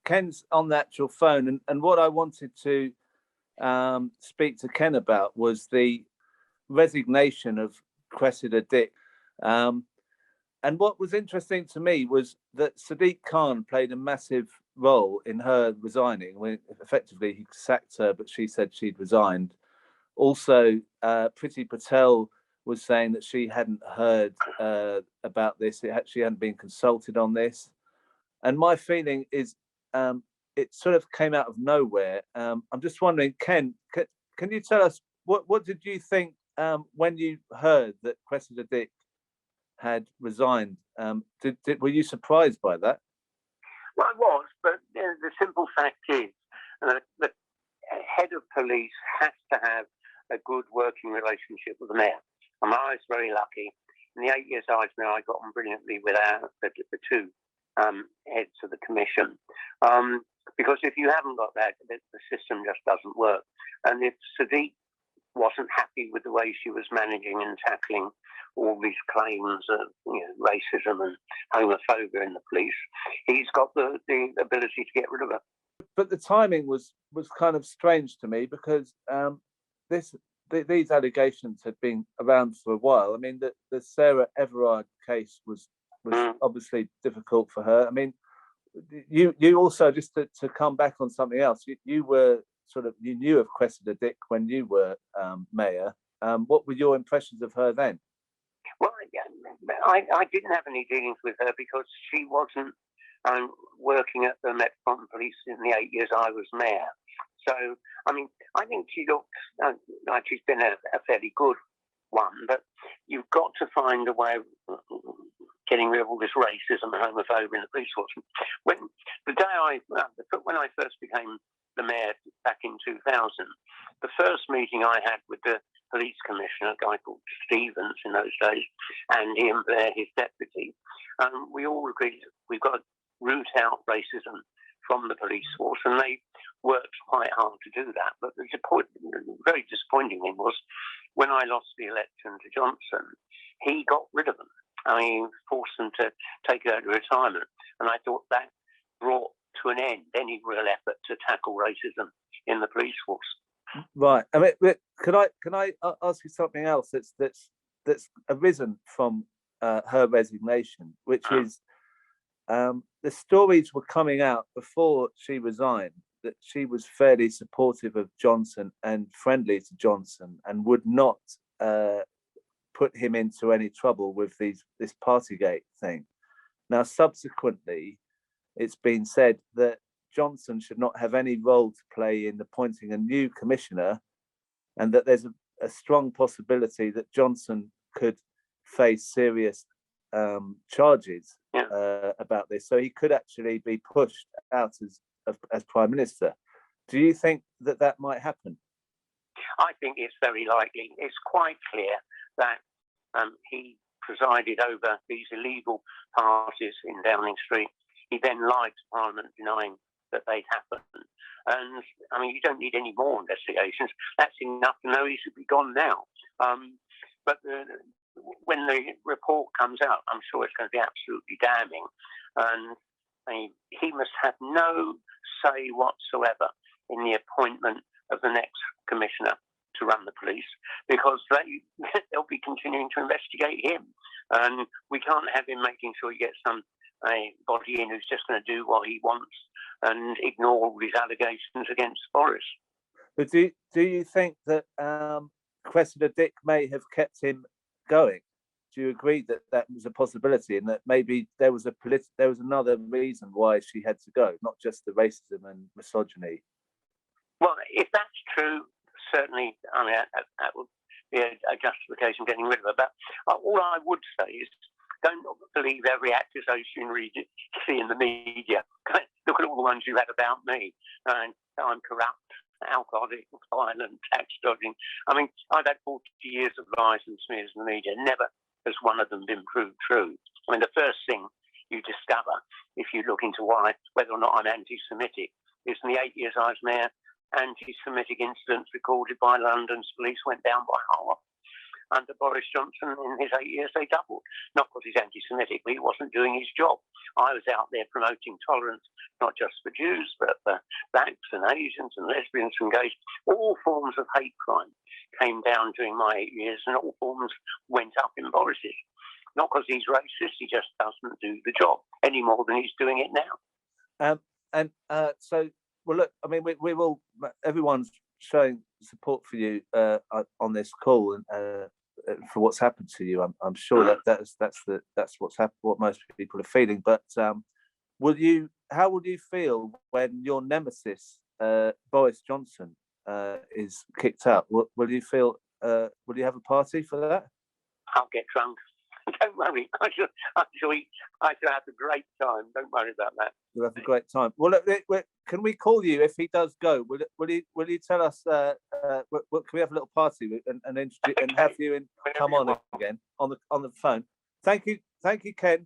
Ken's on the actual phone, and what I wanted to speak to Ken about was the resignation of Cressida Dick. And what was interesting to me was that Sadiq Khan played a massive role in her resigning. When effectively he sacked her, but she said she'd resigned. Also, Priti Patel was saying that she hadn't heard about this. She hadn't been consulted on this. And my feeling is it sort of came out of nowhere. I'm just wondering, Ken, can you tell us what did you think when you heard that Cressida Dick had resigned? Were you surprised by that? Well, I was, but the simple fact is the head of police has to have a good working relationship with the mayor. And I was very lucky. In the 8 years I was mayor, I got on brilliantly with the two heads of the commission. Because if you haven't got that, the system just doesn't work. And if Sadiq wasn't happy with the way she was managing and tackling all these claims of racism and homophobia in the police, he's got the ability to get rid of her. But the timing was kind of strange to me, because these allegations had been around for a while. I mean, the Sarah Everard case was obviously difficult for her. I mean, you also, just to come back on something else, you were you knew of Cressida Dick when you were mayor. What were your impressions of her then? Well, I didn't have any dealings with her because she wasn't working at the Metropolitan Police in the 8 years I was mayor. So, I mean, I think she looks like she's been a fairly good one, but you've got to find a way of getting rid of all this racism and homophobia in the police force. When I first became the mayor back in 2000, the first meeting I had with the police commissioner, a guy called Stevens in those days, and him there, his deputy, we all agreed we've got to root out racism from the police force, and they worked quite hard to do that. But the very disappointing thing was when I lost the election to Johnson, he got rid of them. I mean, he forced them to take early retirement, and I thought that brought to an end any real effort to tackle racism in the police force. Right. I mean, can I ask you something else that's arisen from her resignation, which is the stories were coming out before she resigned that she was fairly supportive of Johnson and friendly to Johnson, and would not put him into any trouble with this Partygate thing. Now, subsequently, it's been said that Johnson should not have any role to play in appointing a new commissioner, and that there's a strong possibility that Johnson could face serious charges about this. So he could actually be pushed out as Prime Minister. Do you think that might happen? I think it's very likely. It's quite clear that he presided over these illegal parties in Downing Street. He then lied to Parliament, denying that they'd happened. And, I mean, you don't need any more investigations. That's enough to know he should be gone now. But when the report comes out, I'm sure it's going to be absolutely damning. And he must have no say whatsoever in the appointment of the next commissioner to run the police, because they'll be continuing to investigate him. And we can't have him making sure he gets some body in who's just going to do what he wants and ignore all these allegations against Boris. But do you think that Cressida Dick may have kept him going? Do you agree that was a possibility, and that maybe there was another reason why she had to go, not just the racism and misogyny? Well, if that's true, certainly, I mean, that would be a justification getting rid of her. But all I would say is, don't believe every accusation you see in the media. Look at all the ones you had about me. I'm corrupt, alcoholic, violent, tax dodging. I mean, I've had 40 years of lies and smears in the media. Never has one of them been proved true. I mean, the first thing you discover if you look into whether or not I'm anti-Semitic is in the 8 years I was mayor, anti-Semitic incidents recorded by London's police went down by half. under Boris Johnson in his 8 years, they doubled. Not because he's anti-Semitic, but he wasn't doing his job. I was out there promoting tolerance, not just for Jews, but for blacks and Asians and lesbians and gays. All forms of hate crime came down during my 8 years, and all forms went up in Boris's. Not because he's racist, he just doesn't do the job any more than he's doing it now. So, well, look, I mean, we will. Everyone's showing support for you on this call and for what's happened to you. I'm sure that's what's happened. What most people are feeling. But how will you feel when your nemesis Boris Johnson is kicked out? Will you feel? Will you have a party for that? I'll get drunk. Don't worry. I shall have a great time. Don't worry about that. You'll have a great time. Well, look, can we call you if he does go? Will you tell us? Can we have a little party and have you come on again on the phone? Thank you, Ken.